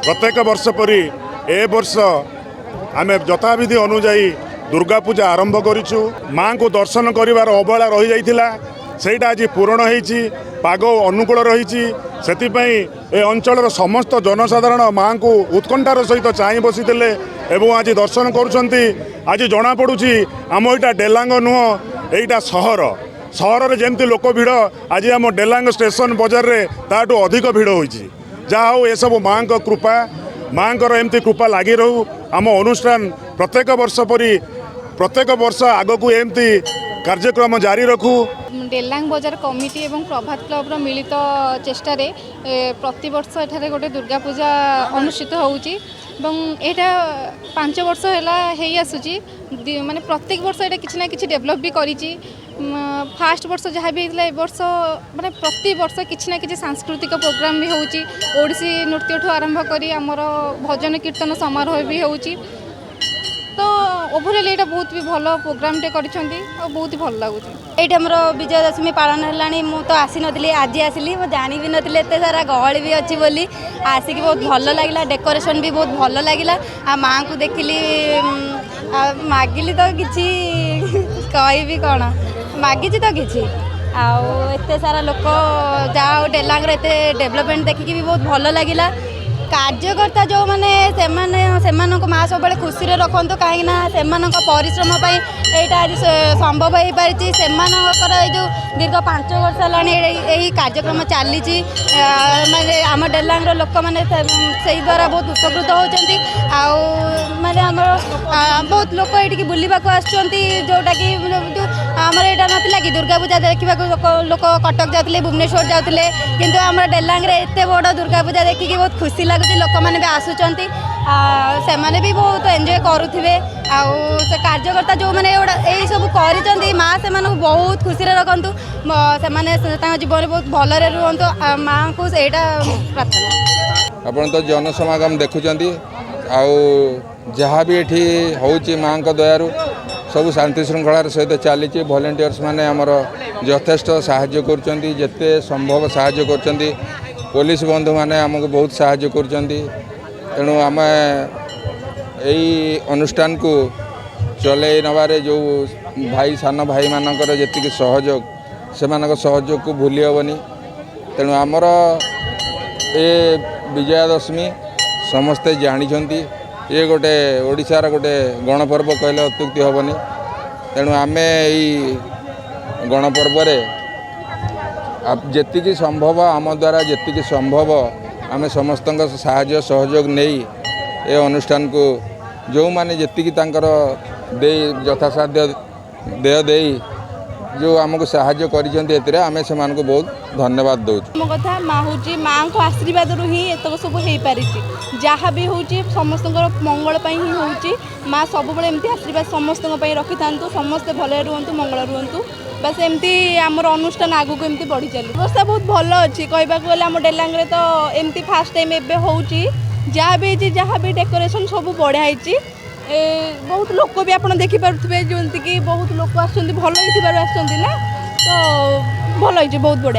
प्रत्येक वर्ष परी ए वर्ष आम यथाविधि अनुजाई दुर्गा पूजा आरंभ करूँ। माँ को दर्शन कर अवहेला रही जाइथिला सेटा आज पूरण होईछि। पाग अनुकूल रही ए अंचल समस्त जनसाधारण माँ को उत्कंठार सहित चाई बसी एवं आज दर्शन करुँच। आज जना पड़ुछि आम यहाँ डेलांग नुह यहीटा सहर में जमती लोक भिड़ आज आम डेलांग स्टेशन बजार में ताठू अधिक भिड़ होइछि। जहा हो सब माँ को कृपा माँ एमती कृपा लगी रहू। आम अनुष्ठान प्रत्येक वर्ष परी प्रत्येक वर्ष आग को एमती कार्यक्रम जारी रखू। डेलांग बजार कमिटी एवं प्रभात क्लब मिलित चेष्टा प्रति वर्ष एठारे गोटे दुर्गा पूजा अनुष्ठित होउची यहाँ 5 वर्ष है आसूची माने प्रत्येक वर्ष ये किसी ना कि डेभलप भी करी। फास्ट वर्ष जहाँ भी होता वर्ष माने प्रति वर्ष किसी ना कि सांस्कृतिक प्रोग्राम भी होउची। ओडिसी नृत्य ठू आरंभ करी आमर भजन कीर्तन समारोह भी होउची। तो ओभरअल ये बहुत भी भल प्रोग्राम टे करिसेंती और बहुत ही भल लगुच। ये आमर विजयादशमी पालन है मु तो आसी नी आज आसली मु जानी भी नी एत सारा गहली भी अच्छी बोली आसिक बहुत भल लगे। डेकोरेशन भी बहुत भल लगे। आ माँ को देखिली मागिली तो किसी कह कौन मागिची तो किसी आते सारा लोक जहाँ डेलांगर एत डेभलपमेंट देखिकी भी बहुत भल लगे। कार्यकर्ता जो मैंने माँ सब खुशी रखु कहीं परिश्रम यहाँ आज संभव हो पारी से जो दीर्घ 5 वर्ष है कार्यक्रम चली माने आम डेलांगर लोक मैंने से द्वारा बहुत उपकृत होती। माने बहुत लोक ये बुलवाक जोटा कि आमर यहाँ नाला कि दुर्गा पूजा देखा लोक कटक जाते भुवनेश्वर जाते किंतु आम डेलांगर एत बड़ दुर्गा पूजा देखिकी बहुत खुशी लगुच। लोक मैंने भी आसुंच से भी बहुत एंजॉय करुवे। से कार्यकर्ता जो मैंने यही सब कर माँ से बहुत खुशी रखु से जीवन बहुत भलरे रुहतु माँ को सहीटा प्रार्थना। आपण तो जनसमागम देखुंट जहाँ भी ये हूँ माँ दयारू सब शांति श्रृंखलार सहित चली। वॉलंटियर्स माने आमर यथेष्ट साहाय्य करुँच जिते संभव साहाय्य कर। पुलिस बंधु माने आमको बहुत साहाय्य कर। तेणु आम यही अनुष्ठान को चलई नबारे जो भाई सान भाई मानकर जी सहयोग से सहयोग को भूली हेनी। तेणु आमर ए विजयादशमी समस्ते जानते ये गोटे ओडिशार गोटे गणपर्व कहले अत्युक्ति हेनी। तेणु आम यही गणपर्व जी संभव आम द्वारा जी संभव आम समस्त साहाय्य सहयोग नहीं ए अनुष्ठान को जो माने जी दे यथासाध्य देय दे जो आमको साहाय्य कर आम से बहुत धन्यवाद दौर। मो कथा माँ हूँ माँ को आशीर्वाद रू ही एतक सब हो पारी जहाँ भी हूँ समस्त मंगल ही हूँ। माँ सब एमती आशीर्वाद समस्त रखी था समस्ते भले रुहतु मंगल रुहतु बस एमती आमर अनुष्ठान आगू को एमती बढ़ी चली। व्यवस्था बहुत भल अच्छी कहवाक गले आम डेलांगे तो एमती फास्ट टाइम एवं हो जहाँ भी डेकोरेशन सब बढ़िया बहुत लोक भी आप देखिपे जमीक बहुत लोक आस भल ना तो भल बहुत बढ़िया।